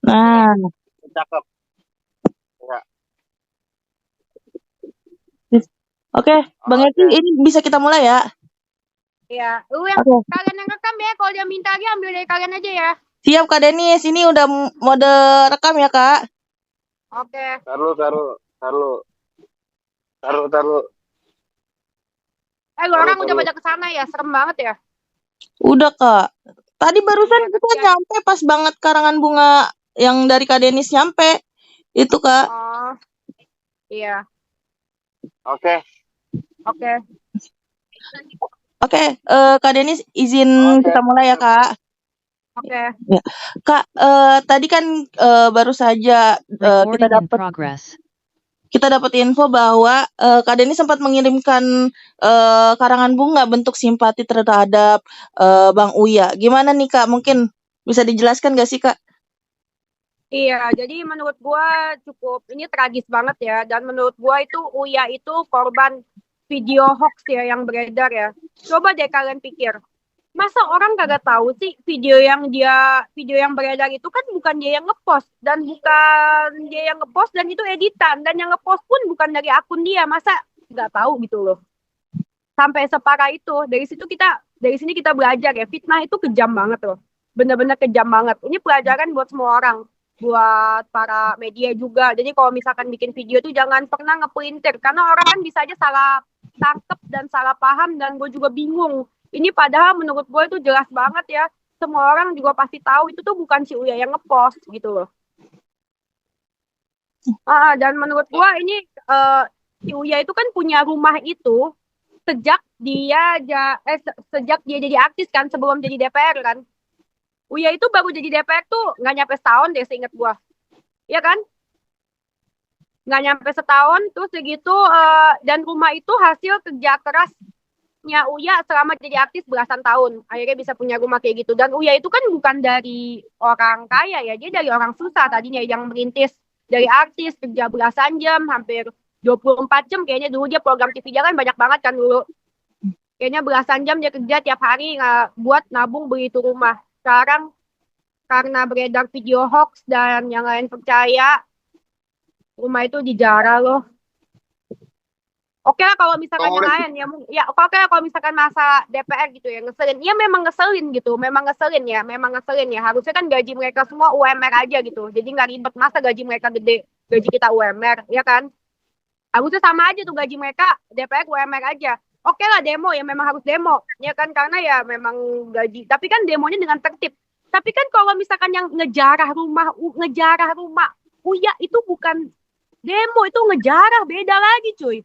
Nah, Cakep. Ya. oke, Bang Eki, Oke. ini bisa kita mulai ya? Iya, lu yang Oke, kalian yang rekam ya. Kalau dia minta lagi ambil dari kalian aja ya. siap Kak Denis. Ini udah mode rekam ya Kak? Oke. Taruh, taruh, taruh, taruh, taruh, Lu taruh, orang udah taruh. pada kesana ya, serem banget ya. Udah Kak. Tadi barusan Iya, kita kasihan. nyampe pas banget karangan bunga yang dari Kak Denis nyampe. Itu Kak. Oh, iya. Oke. Oke. Oke, Kak Denis izin Oke. kita mulai ya Kak. Oke. Ya. Kak, tadi kan baru saja Recording in progress. kita dapat info bahwa Kak Denis sempat mengirimkan karangan bunga bentuk simpati terhadap Bang Uya. Gimana nih Kak? Mungkin bisa dijelaskan gak sih Kak? Iya, jadi menurut gua cukup ini tragis banget ya. Dan menurut gua itu Uya itu korban video hoax ya yang beredar ya. Coba deh kalian pikir. Masa orang kagak tahu sih video yang beredar itu kan bukan dia yang ngepost dan itu editan dan yang ngepost pun bukan dari akun dia. Masa nggak tahu gitu loh. Sampai separah itu. Dari sini kita belajar ya. Fitnah itu kejam banget loh. Bener-bener kejam banget. Ini pelajaran buat semua orang. Buat para media juga. Jadi kalau misalkan bikin video tuh jangan pernah ngepelintir. Karena orang kan bisa aja salah tangkep dan salah paham. Dan gue juga bingung. Ini padahal menurut gue itu jelas banget ya. Semua orang juga pasti tahu itu tuh bukan si Uya yang ngepost gitu loh. Dan menurut gue ini si Uya itu kan punya rumah itu sejak dia jadi artis kan, sebelum jadi DPR kan. Uya itu baru jadi DPR tuh nggak nyampe setahun deh seingat gua. Iya kan? Nggak nyampe setahun terus segitu dan rumah itu hasil kerja kerasnya Uya selama jadi artis belasan tahun. Akhirnya bisa punya rumah kayak gitu. Dan Uya itu kan bukan dari orang kaya ya, dia dari orang susah tadinya yang merintis dari artis kerja belasan jam hampir 24 jam kayaknya dulu dia program TV dia kan banyak banget kan dulu. Kayaknya belasan jam dia kerja tiap hari buat nabung beli itu rumah. Sekarang karena beredar video hoax dan yang lain percaya, rumah itu dijarah loh. Oke lah kalau misalkan yang lain ya oke lah kalau misalkan masa DPR gitu ya ngeselin. Iya memang ngeselin gitu, memang ngeselin ya. Harusnya kan gaji mereka semua UMR aja gitu. Jadi nggak ribet masa gaji mereka gede, gaji kita UMR, ya kan? Harusnya sama aja tuh gaji mereka DPR UMR aja. Oke lah demo ya memang harus demo ya kan karena ya memang gaji. Tapi kan demonya dengan tertib. Tapi kan kalau misalkan yang ngejarah rumah Uya itu bukan demo itu ngejarah beda lagi cuy.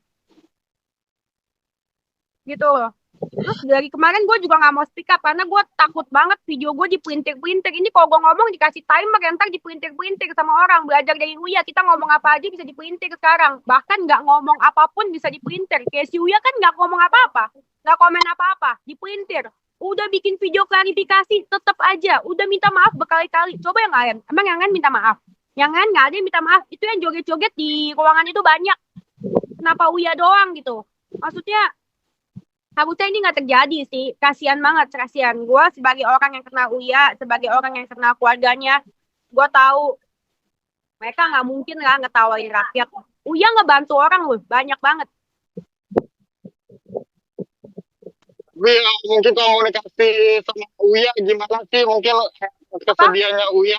Gitu loh. Terus dari kemarin gue juga nggak mau speak up karena gue takut banget video gue dipelintir-pelintir. Ini kalau gue ngomong dikasih timer yang ntar dipelintir-pelintir sama orang. Belajar dari Uya, kita ngomong apa aja bisa dipelintir sekarang. Bahkan nggak ngomong apapun bisa dipelintir. Kayak si Uya kan nggak ngomong apa-apa, nggak komen apa-apa, dipelintir. Udah bikin video klarifikasi, tetap aja. Udah minta maaf berkali-kali. Coba yang lain, emang yang lain minta maaf? Yang lain nggak ada yang minta maaf. Itu yang joget-joget di ruangan itu banyak. Kenapa Uya doang gitu? Maksudnya harusnya ini nggak terjadi sih. Kasihan banget, kasihan. Gue sebagai orang yang kena Uya, sebagai orang yang kena keluarganya, gue tahu mereka nggak mungkin lah ngetawain rakyat. Uya ngebantu orang loh, banyak banget. Mungkin komunikasi sama Uya gimana sih? Mungkin kesediaannya Uya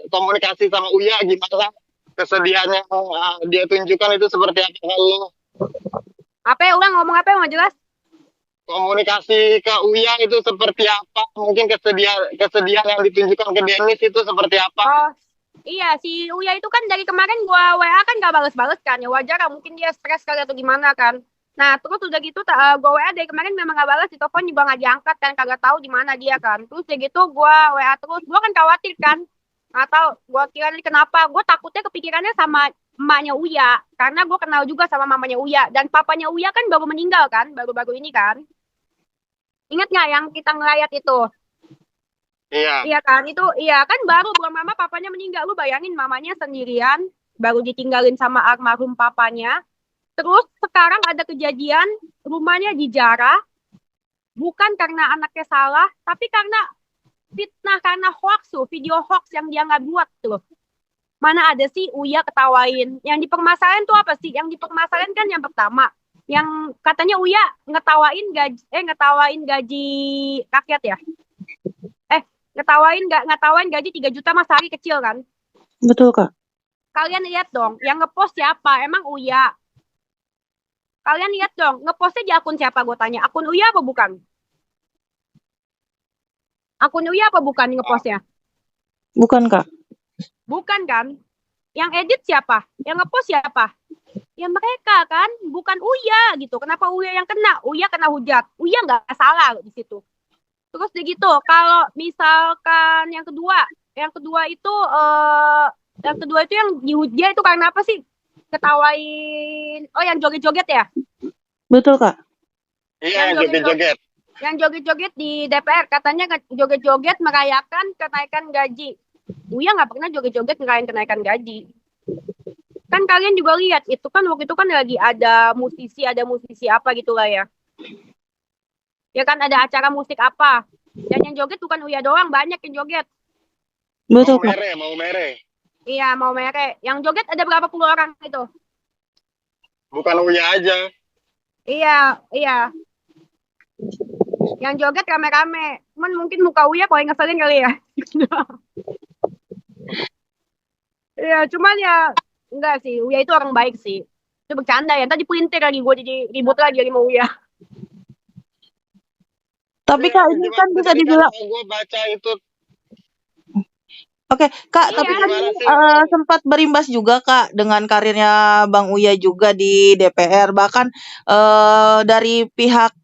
komunikasi sama Uya gimana? Kesediaannya dia tunjukkan itu seperti apa kalau Apa ya, ulang ngomong apa yang nggak jelas? komunikasi ke Uya itu seperti apa? Mungkin kesedihan yang ditunjukkan ke Denis itu seperti apa? Oh, iya si Uya itu kan dari kemarin gua WA kan gak bales-bales kan ya wajar lah mungkin dia stres kali atau gimana kan. Nah terus udah gitu gua WA dari kemarin memang gak balas di telepon juga gak diangkat kan kagak tahu di mana dia kan. Terus kayak gitu gua WA terus gua kan khawatir kan. Atau gua kira kenapa? Gua takutnya kepikirannya sama emaknya Uya karena gua kenal juga sama mamanya Uya dan papanya Uya kan baru meninggal kan baru-baru ini kan. Ingat nggak yang kita ngelayat itu? Iya. Iya kan itu iya kan baru belum lama papanya meninggal lu bayangin mamanya sendirian baru ditinggalin sama almarhum papanya terus sekarang ada kejadian rumahnya dijarah bukan karena anaknya salah tapi karena fitnah karena hoax tuh, video hoax yang dia nggak buat tuh. Mana ada sih Uya ketawain? Yang dipermasalahin tuh apa sih? Yang dipermasalahin kan yang pertama, yang katanya Uya ngetawain gaji rakyat ya? Ngetawain gaji 3 juta mas hari kecil kan? Betul, Kak. Kalian lihat dong, yang ngepost siapa? Emang Uya. Kalian lihat dong, ngepostnya di akun siapa gue tanya? Akun Uya apa bukan? Akun Uya apa bukan ngepostnya? Bukan, Kak. Bukan kan? Yang edit siapa? Yang ngepost siapa? Ya mereka kan, bukan Uya gitu. Kenapa Uya yang kena? Uya kena hujat. Uya nggak salah di situ. Terus begitu, kalau misalkan yang kedua itu yang dihujat itu karena apa sih? Ketawain, oh yang joget-joget ya? Betul, Kak. Iya, Yang joget-joget. Yang joget-joget di DPR katanya joget-joget merayakan kenaikan gaji. Uya nggak pernah joget-joget ngerayain kenaikan gaji. Kan kalian juga lihat itu kan waktu itu kan lagi ada musisi apa gitu lah ya. Ya kan ada acara musik apa. Dan yang joget bukan Uya doang, banyak yang joget. Betul, Kak. Mau mere. Iya, mau mere. Yang joget ada berapa puluh orang itu? Bukan Uya aja. Iya. Yang joget rame-rame. Cuman mungkin muka Uya paling ngeselin kali ya. Iya, cuman ya enggak sih. Uya itu orang baik sih. Itu bercanda ya. Tadi pelintir lagi gue jadi ribut lagi sama Uya. Tapi Kak, ini kan bisa dibilang Gue baca itu. Oke, Kak, Iya. tapi kan Gimana ini sih? sempat berimbas juga Kak dengan karirnya Bang Uya juga di DPR. Bahkan dari pihak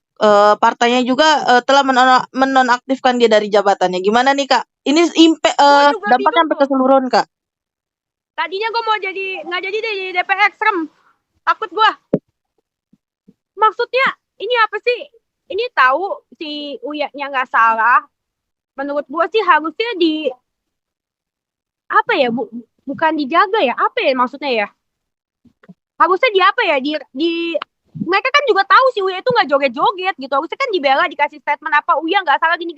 partainya juga telah menonaktifkan dia dari jabatannya. Gimana nih Kak? Ini Gua juga dampaknya bingung sampai keseluruhan Kak. Tadinya gue mau nggak jadi deh jadi DPR, serem. Takut gue. Maksudnya ini apa sih? Ini tahu si Uya-nya nggak salah. Menurut gue sih harusnya apa ya? Bukan dijaga ya? Apa ya maksudnya ya? Harusnya di apa ya? Mereka kan juga tahu si Uya itu nggak joget-joget gitu. Harusnya kan dibela, dikasih statement apa Uya nggak salah gini.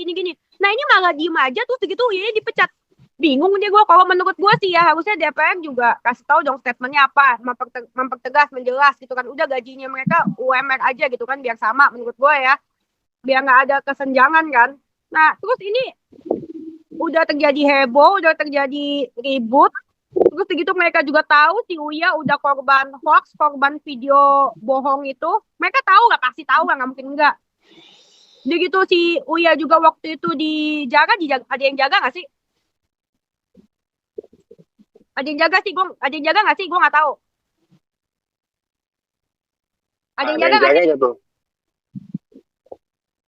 Nah ini malah diem aja terus begitu Uya dipecat. Bingung deh gue. Kalau menurut gue sih ya harusnya DPR juga kasih tahu dong statementnya apa, mempertegas, menjelas gitu kan. Udah gajinya mereka UMR aja gitu kan biar sama menurut gue ya, biar nggak ada kesenjangan kan. Nah terus ini udah terjadi heboh, udah terjadi ribut. Terus begitu mereka juga tahu si Uya udah korban hoax, korban video bohong itu. Mereka tahu nggak? Pasti tahu lah, nggak mungkin enggak. Begitu si Uya juga waktu itu dijaga, ada yang jaga nggak sih? Ada yang jaga nggak sih? Gue nggak tahu. Ada yang jaga nggak sih? Gitu.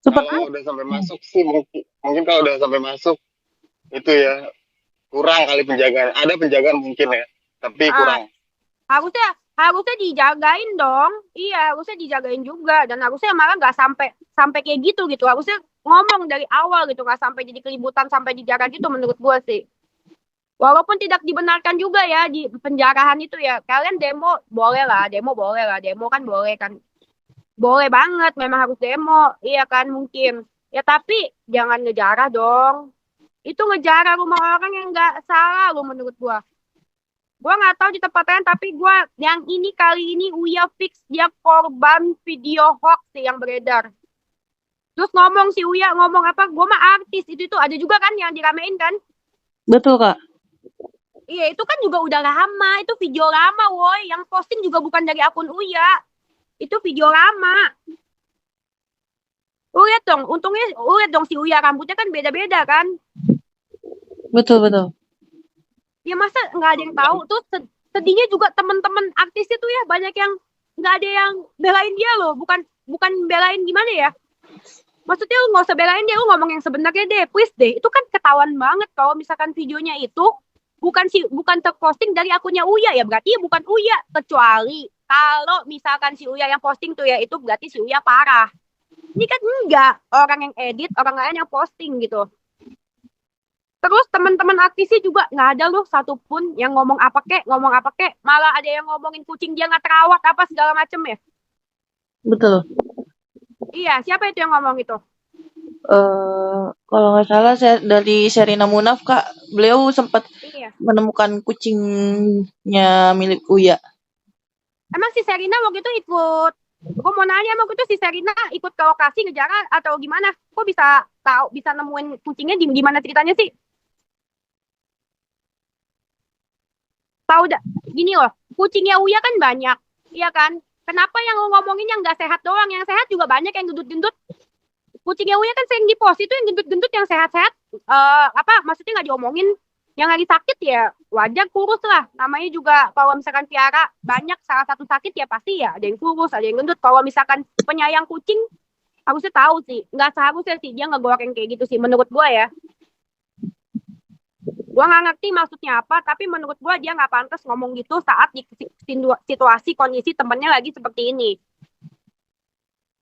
Kalau udah sampai masuk sih mungkin kalau udah sampai masuk itu ya kurang kali penjagaan. Ada penjagaan mungkin ya, tapi kurang. Harusnya dijagain dong. Iya, harusnya dijagain juga dan harusnya malah nggak sampai kayak gitu. Harusnya ngomong dari awal gitu, nggak sampai jadi keributan sampai dijaga gitu menurut gue sih. Walaupun tidak dibenarkan juga ya di penjarahan itu ya. Kalian demo boleh lah. Demo kan boleh kan. Boleh banget, memang harus demo. Iya kan mungkin. Ya tapi jangan ngejarah dong. Itu ngejarah rumah orang yang nggak salah loh menurut gua. Gua nggak tahu di tempat lain tapi gua yang ini kali ini Uya fix dia korban video hoax sih yang beredar. Terus ngomong si Uya ngomong apa? Gua mah artis itu ada juga kan yang diramein kan? Betul Kak. Iya, itu kan juga udah lama. Itu video lama, woi. Yang posting juga bukan dari akun Uya. Itu video lama. Lihat dong, lihat dong si Uya rambutnya kan beda-beda kan? Betul. Ya masa nggak ada yang tahu? Terus sedihnya juga teman-teman artis itu ya banyak yang nggak ada yang belain dia loh. Bukan belain gimana ya? Maksudnya lu nggak usah belain dia, lu ngomong yang sebenarnya deh, please deh. Itu kan ketahuan banget kalau misalkan videonya itu bukan terposting dari akunnya Uya ya berarti ya bukan Uya, kecuali kalau misalkan si Uya yang posting tuh ya itu berarti si Uya parah. Ini kan enggak, orang yang edit, orang lain yang posting gitu. Terus teman-teman artisnya juga nggak ada loh satupun yang ngomong apa kek, malah ada yang ngomongin kucing dia nggak terawat apa segala macem ya. Betul. Iya, siapa itu yang ngomong itu? Kalau nggak salah dari Sherina Munaf, Kak, beliau sempat Iya. menemukan kucingnya milik Uya. Emang si Serina waktu itu ikut, gue mau nanya emang waktu itu si Serina ikut ke lokasi ngejar atau gimana? Kok bisa tahu, bisa nemuin kucingnya di gimana ceritanya sih? Tahu dah, gini loh, kucingnya Uya kan banyak, iya kan? Kenapa yang lo ngomongin yang nggak sehat doang? Yang sehat juga banyak yang gendut-gendut. Kucingnya Uya kan sering di post itu yang gendut-gendut yang sehat-sehat. Apa maksudnya nggak diomongin? Yang lagi sakit ya wajar kurus lah. Namanya juga kalau misalkan piara banyak salah satu sakit ya pasti ya ada yang kurus, ada yang gendut. Kalau misalkan penyayang kucing harusnya tahu sih. Nggak seharusnya sih dia ngegoreng kayak gitu sih menurut gua ya. Gua nggak ngerti maksudnya apa, tapi menurut gua dia nggak pantas ngomong gitu saat di situasi kondisi temennya lagi seperti ini.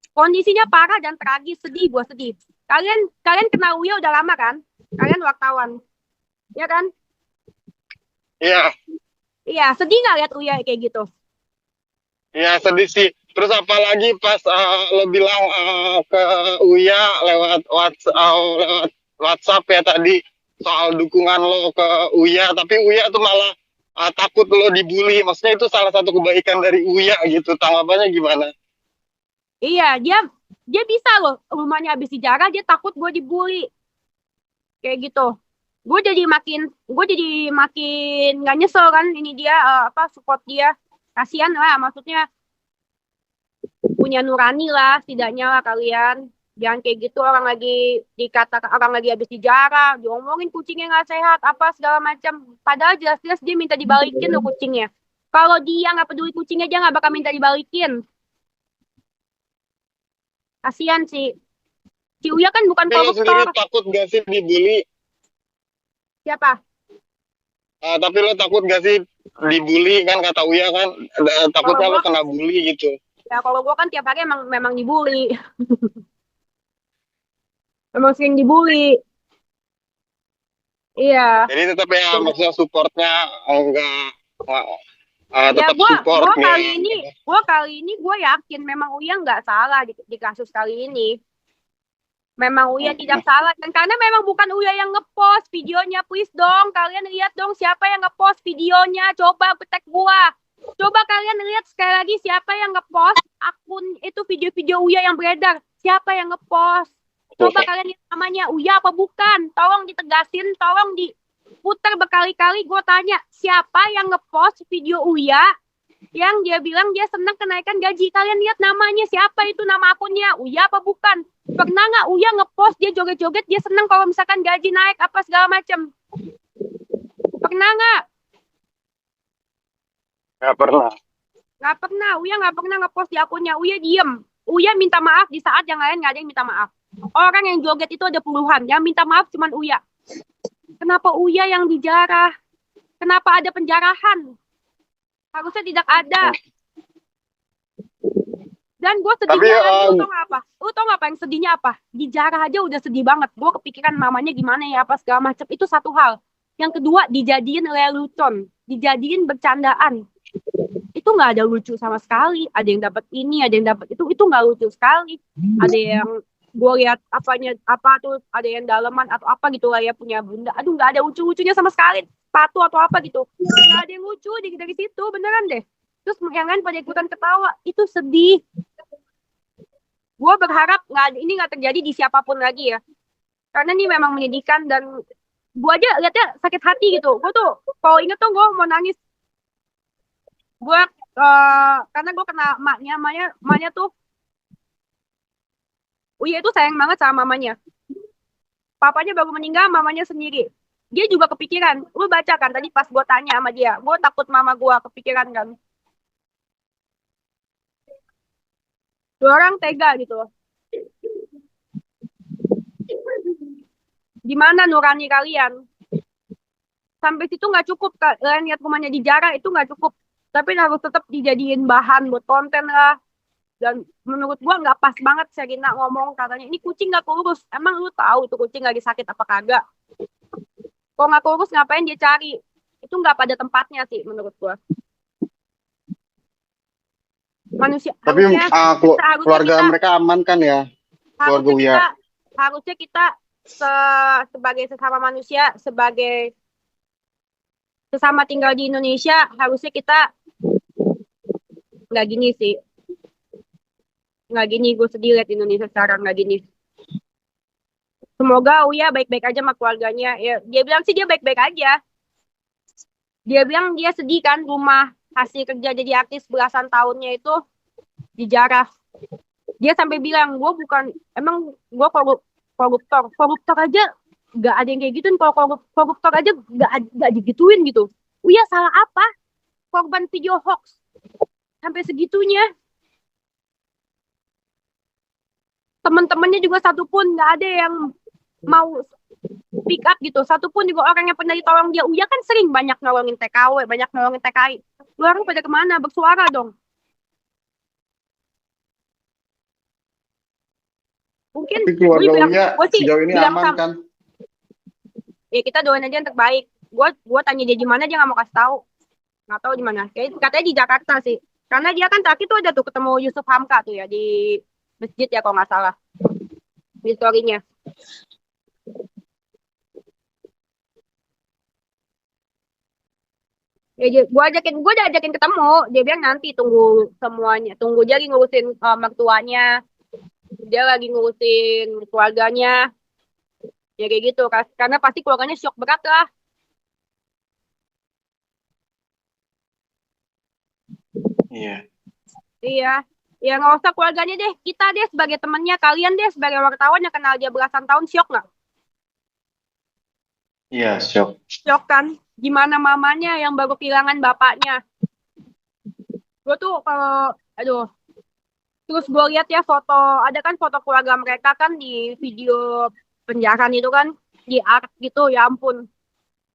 Kondisinya parah dan tragis, sedih, gua sedih. Kalian kenal Uya udah lama kan? Kalian wartawan, ya kan? Iya, Iya, sedih nggak lihat Uya kayak gitu? iya sedih sih. Terus apalagi pas lo bilang ke Uya lewat WhatsApp ya tadi soal dukungan lo ke Uya, tapi Uya tuh malah takut lo dibully. Maksudnya itu salah satu kebaikan dari Uya gitu. Tanggapannya gimana? Iya, dia bisa loh. Rumahnya habis dijarah, dia takut gue dibully. Kayak gitu. Gue jadi makin nggak nyesel kan ini dia apa support dia. Kasihan lah maksudnya punya nurani lah setidaknya lah kalian. Jangan kayak gitu orang lagi dikata orang lagi habis dijarah, diomongin kucingnya nggak sehat, apa segala macam. Padahal jelas-jelas dia minta dibalikin loh kucingnya. Kalau dia nggak peduli kucingnya, dia nggak bakal minta dibalikin. Kasihan sih. Si Uya kan bukan Tapi lo sendiri koruptor. takut gak sih dibully? Siapa? Tapi lo takut gak sih dibully kan kata Uya kan Kalau takutnya lo gua, kena bully gitu. ya kalau gua kan tiap hari emang memang dibully. Memang sering dibully. Iya. Jadi tetap ya Jadi, maksudnya supportnya enggak ya tetap support nih. gua kali ini gua yakin memang Uya nggak salah di kasus kali ini. Memang Uya tidak salah dan karena memang bukan Uya yang ngepost videonya, please dong kalian lihat dong siapa yang ngepost videonya, coba tag gua. Coba kalian lihat sekali lagi siapa yang ngepost akun itu video-video Uya yang beredar, siapa yang ngepost. Coba kalian lihat namanya Uya apa bukan, tolong ditegasin, tolong diputar berkali-kali. Gue tanya siapa yang ngepost video Uya yang dia bilang dia senang kenaikan gaji. Kalian lihat namanya siapa, itu nama akunnya Uya apa bukan. Pernah nggak Uya ngepost dia joget-joget dia senang kalau misalkan gaji naik apa segala macam? Pernah nggak? Nggak pernah. Nggak pernah. Uya nggak pernah ngepost di akunnya. Uya diem. Uya minta maaf di saat yang lain nggak ada yang minta maaf. Orang yang joget itu ada puluhan. Yang minta maaf cuman Uya. Kenapa Uya yang dijarah? Kenapa ada penjarahan? Harusnya tidak ada. Dan gue sedihnya lagi, lu tau gak apa? Lu tau gak apa yang sedihnya apa? Dijarah aja udah sedih banget. Gue kepikiran mamanya gimana ya, apa segala macam. Itu satu hal. Yang kedua, dijadiin lelucon. Dijadiin bercandaan. Itu gak ada lucu sama sekali. Ada yang dapat ini, ada yang dapat itu. Itu gak lucu sekali. Ada yang gue lihat apa tuh, ada yang daleman atau apa gitu lah ya punya bunda. Aduh gak ada lucu-lucunya sama sekali. Sepatu atau apa gitu. Gak ada yang lucu dari situ, beneran deh. Terus yang lain pada ikutan ketawa. Itu sedih. Gue berharap ini nggak terjadi di siapapun lagi ya. Karena ini memang menyedihkan dan gue aja liatnya sakit hati gitu. Gue tuh kalau inget tuh gue mau nangis. Gue karena gue kena emaknya tuh. Uya itu sayang banget sama mamanya. Papanya baru meninggal, mamanya sendiri. Dia juga kepikiran. Lu baca kan tadi pas gue tanya sama dia. Gue takut mama gue kepikiran kan. Dua orang tega gitu. Di mana nurani kalian? Sampai situ nggak cukup. Kalian lihat rumahnya dijarah itu nggak cukup. Tapi harus tetap dijadiin bahan buat konten lah. Dan menurut gua nggak pas banget Sherina ngomong katanya ini kucing nggak kurus. Emang lu tahu tuh kucing lagi sakit apa kagak? Kalau nggak kurus ngapain dia cari? Itu nggak pada tempatnya sih menurut gua. Manusia Tapi harusnya keluarga kita- mereka aman kan ya? Keluarga Uya. harusnya kita sebagai sesama manusia, sebagai sesama tinggal di Indonesia, harusnya kita nggak gini sih. Nggak gini, gue sedih liat Indonesia sekarang nggak gini. Semoga Uya baik-baik aja sama keluarganya. Ya, dia bilang sih dia baik-baik aja. Dia bilang dia sedih kan rumah hasil kerja jadi artis belasan tahunnya itu dijarah. Dia sampai bilang, emang gue koruptor. Koruptor aja nggak ada yang kayak gituin. Kalau koruptor aja nggak digituin gitu. Uya salah apa? Korban video hoax. Sampai segitunya. Teman-temannya juga satu pun nggak ada yang mau pick up gitu. Satu pun juga orang yang pernah ditolong dia. Uya kan sering banyak nolongin TKW, banyak nolongin TKI. Lu orang pada kemana? Bersuara dong. Mungkin Tapi keluarga Uya gue sih sejauh ini bilang aman kan? ya kita doain aja yang terbaik. Gue tanya dia di mana, dia nggak mau kasih tahu. Nggak tahu di mana. Katanya di Jakarta sih. Karena dia kan terakhir tuh ada tuh ketemu Yusuf Hamka tuh ya di masjid ya kalau nggak salah. Di story-nya. Ya, gue udah ajakin ketemu. Dia bilang nanti tunggu semuanya. Tunggu dia lagi ngurusin mertuanya. Dia lagi ngurusin keluarganya. Ya kayak gitu. Karena pasti keluarganya shock berat lah. Iya. Iya. Ya nggak usah keluarganya deh. Kita deh sebagai temannya. Kalian deh sebagai wartawan yang kenal dia belasan tahun. Shock nggak? Iya, shock. Shock kan? Gimana mamanya yang baru kehilangan bapaknya. Gue tuh kalau, aduh. Terus gue lihat ya foto, ada kan foto keluarga mereka kan di video penjarahan itu kan. Di art gitu, ya ampun.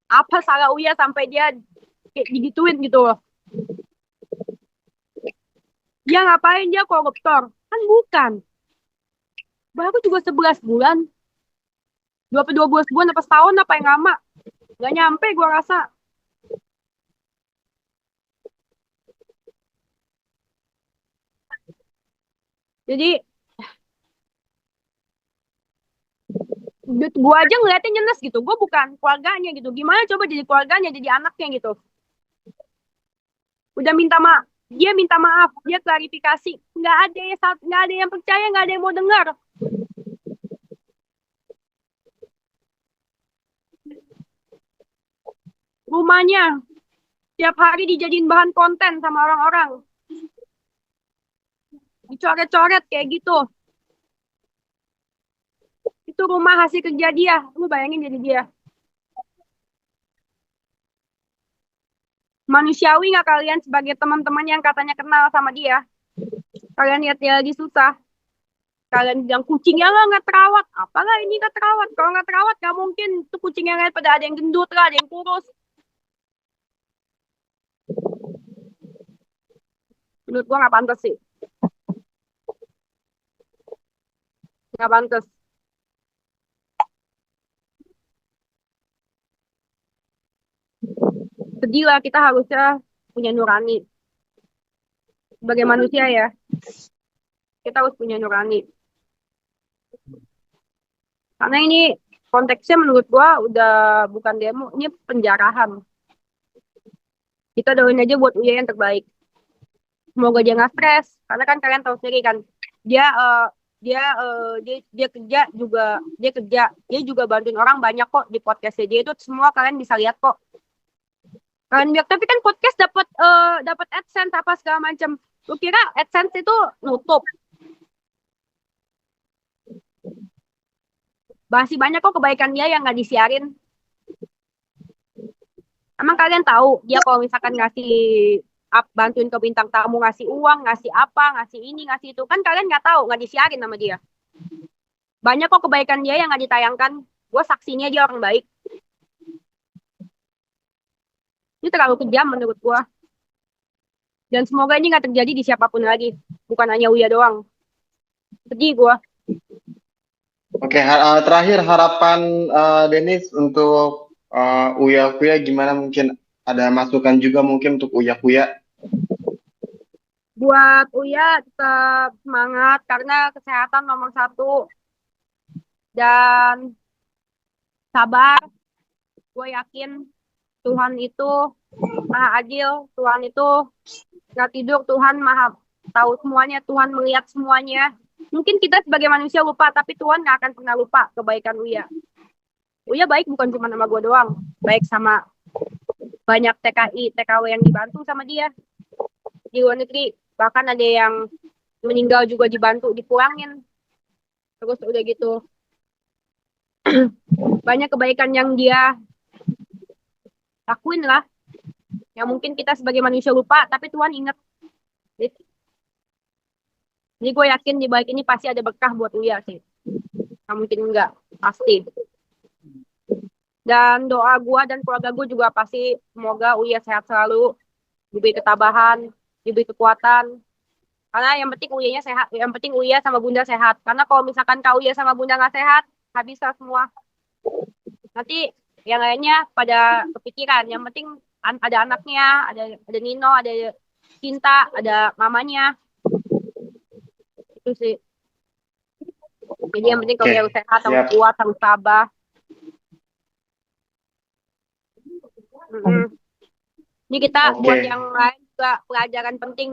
Apa salah Uya sampai dia kayak digituin gitu loh. Dia ngapain dia koruptor? Kan bukan. Baru juga 11 bulan. 12 bulan apa setahun apa yang lama. Gak nyampe gue rasa. Jadi gue aja ngeliatnya nyenes gitu. Gue bukan keluarganya gitu. Gimana coba jadi keluarganya, jadi anaknya gitu. Udah minta maaf. Dia minta maaf. Dia klarifikasi. Nggak ada yang percaya, nggak ada yang mau dengar. Rumahnya tiap hari dijadiin bahan konten sama orang-orang. Dicoret-coret kayak gitu. Itu rumah hasil kerja dia. Lu bayangin jadi dia. Manusiawi nggak kalian sebagai teman-teman yang katanya kenal sama dia? Kalian lihat dia lagi susah. Kalian bilang kucingnya lah nggak terawat. Apalah ini nggak terawat. Kalau nggak terawat nggak mungkin tuh kucing yang lain pada ada yang gendut lah, ada yang kurus. Menurut gua nggak pantas sih. Nggak pantas. Sedih lah, kita harusnya punya nurani. Sebagai manusia ya, kita harus punya nurani. Karena ini konteksnya menurut gua udah bukan demo, ini penjarahan. Kita doain aja buat Uya yang terbaik. Semoga dia nggak stres, karena kan kalian tahu sendiri kan, dia eh, dia kerja juga, dia juga bantuin orang banyak kok di podcastnya dia itu semua kalian bisa lihat kok. Kalian lihat, tapi kan podcast dapat AdSense apa segala macam. Lu kira AdSense itu nutup? Masih banyak kok kebaikan dia yang nggak disiarin. Emang kalian tahu dia kalau misalkan ngasih bantuin ke bintang tamu, ngasih uang, ngasih apa, ngasih ini, ngasih itu, kan kalian nggak tahu, nggak disiarin sama dia. Banyak kok kebaikan dia yang nggak ditayangkan. Gue saksinya dia orang baik. Ini terlalu kejam menurut gue. Dan semoga ini nggak terjadi di siapapun lagi. Bukan hanya Uya doang. Sedih gue. Oke, terakhir harapan Denis untuk Uya Kuya gimana, mungkin ada masukan juga mungkin untuk Uya Kuya? Buat Uya tetap semangat karena kesehatan nomor 1. dan sabar. Gue yakin Tuhan itu maha adil, Tuhan itu nggak tidur, Tuhan maha tahu semuanya, Tuhan melihat semuanya. Mungkin kita sebagai manusia lupa, tapi Tuhan nggak akan pernah lupa kebaikan Uya. Uya baik bukan cuma sama gue doang, baik sama banyak TKI, TKW yang dibantu sama dia di luar negeri. Bahkan ada yang meninggal juga dibantu dipulangin. Terus udah gitu banyak kebaikan yang dia lakuin lah, yang mungkin kita sebagai manusia lupa, tapi Tuhan ingat. Jadi gue yakin di balik ini pasti ada berkah buat Uya sih. Nggak mungkin enggak, pasti. Dan doa gue dan keluarga gue juga pasti semoga Uya sehat selalu, diberi ketabahan, diberi kekuatan. Karena yang penting Uyanya sehat, yang penting Uya sama Bunda sehat. Karena kalau misalkan Kak Uya sama Bunda nggak sehat, nggak bisa semua. Nanti yang lainnya pada kepikiran. Yang penting ada anaknya, ada Nino, ada Cinta, ada mamanya. Itu sih. Jadi yang penting kalau Oke, dia sehat, harus siap. kuat, harus sabar. Ini kita buat Oke. yang lain juga pelajaran penting.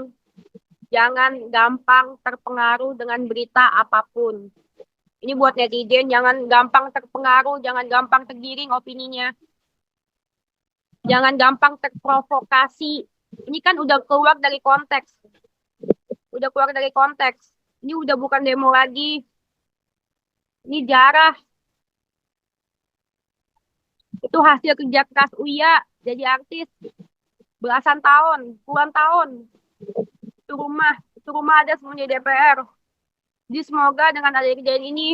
Jangan gampang terpengaruh dengan berita apapun. Ini buat netizen, jangan gampang terpengaruh, jangan gampang tergiring opininya. Jangan gampang terprovokasi. Ini kan udah keluar dari konteks. Udah keluar dari konteks. Ini udah bukan demo lagi. Ini jarah. Itu hasil kerja keras Uya jadi artis. Belasan tahun, puluhan tahun. Itu rumah ada semuanya di DPR. Jadi semoga dengan adanya kejadian ini,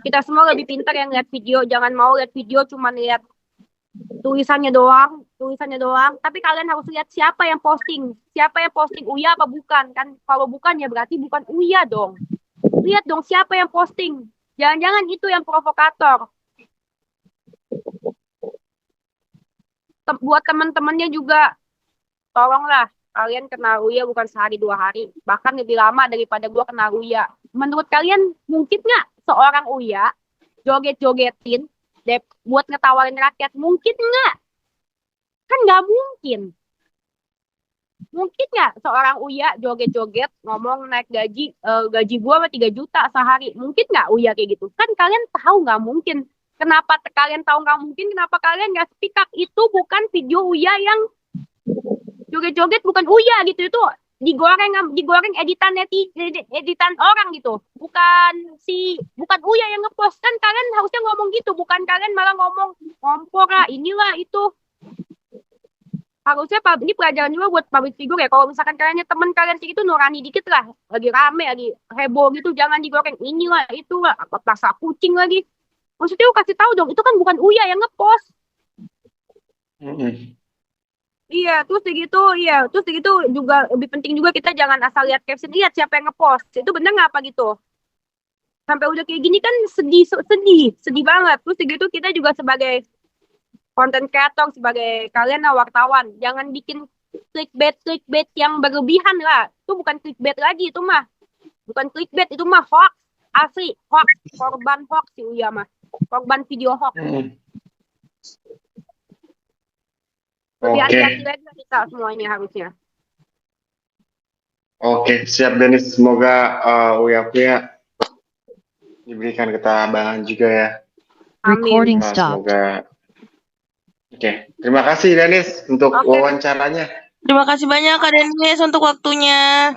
kita semua lebih pintar yang lihat video. Jangan mau lihat video cuma lihat tulisannya doang. Tapi kalian harus lihat siapa yang posting. Siapa yang posting, Uya apa bukan. Kan kalau bukan ya berarti bukan Uya dong. Lihat dong siapa yang posting. Jangan-jangan itu yang provokator. Buat teman-temannya juga, tolonglah kalian kenal Uya bukan sehari 2 hari, bahkan lebih lama daripada gue kenal Uya. Menurut kalian mungkin nggak seorang Uya joget-jogetin buat ngetawarin rakyat? Mungkin nggak? Kan nggak mungkin. Mungkin nggak seorang Uya joget-joget ngomong naik gaji gue sama 3 juta sehari? Mungkin nggak Uya kayak gitu? Kan kalian tahu nggak mungkin. Kenapa kalian tahu nggak mungkin? Kenapa kalian nggak speak up? Itu bukan video Uya yang joget-joget, bukan Uya gitu. Itu digoreng editan orang gitu. Bukan Uya yang ngepost. Kan kalian harusnya ngomong gitu, bukan kalian malah ngomong ngompor lah, inilah itu. Harusnya ini pelajaran juga buat public figure ya. Kalau misalkan kalian teman kalian kayak gitu, nurani dikit lah. Lagi rame, lagi heboh gitu, jangan digoreng inilah itulah, apa pasar kucing lagi. Maksudnya lu kasih tahu dong, itu kan bukan Uya yang ngepost. Iya, terus begitu juga lebih penting juga kita jangan asal lihat caption, lihat siapa yang ngepost. Itu bener nggak apa gitu? Sampai udah kayak gini kan sedih banget. Terus begitu kita juga sebagai content creator, sebagai kalian wartawan, jangan bikin clickbait yang berlebihan lah. Itu bukan clickbait lagi, itu mah. Bukan clickbait, itu mah hoax. Asli, hoax. Korban hoax si Uya mah. Korban video hoax. Lebih hati-hati lagi kita semuanya harusnya. Oke, siap Denis. Semoga Uya diberikan ketabahan juga ya. Amin. Recording Nah, stopped. semoga. Oke, terima kasih Denis untuk wawancaranya. Terima kasih banyak Kak Denis untuk waktunya.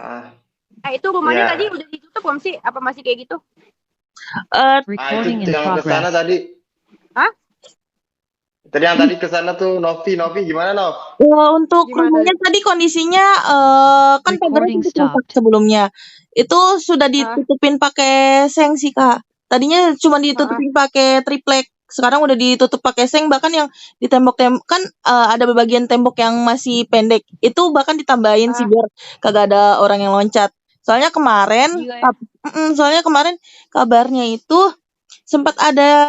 Itu rumahnya Ya. tadi udah ditutup belum sih? Apa masih kayak gitu? Recording Itu in yang kesana progress. tadi. Hah? Tadi yang tadi kesana tuh Novi gimana Nov? Untuk Gimana rumahnya tadi kondisinya kan Recording pagarnya rusak stopped. sebelumnya. Itu sudah ditutupin pakai seng sih Kak. Tadinya cuma ditutupin pakai triplek. Sekarang udah ditutup pakai seng, bahkan yang di tembok kan ada bagian tembok yang masih pendek. Itu bahkan ditambahin sih biar kagak ada orang yang loncat. Soalnya kemarin Gila ya. kabarnya itu sempat ada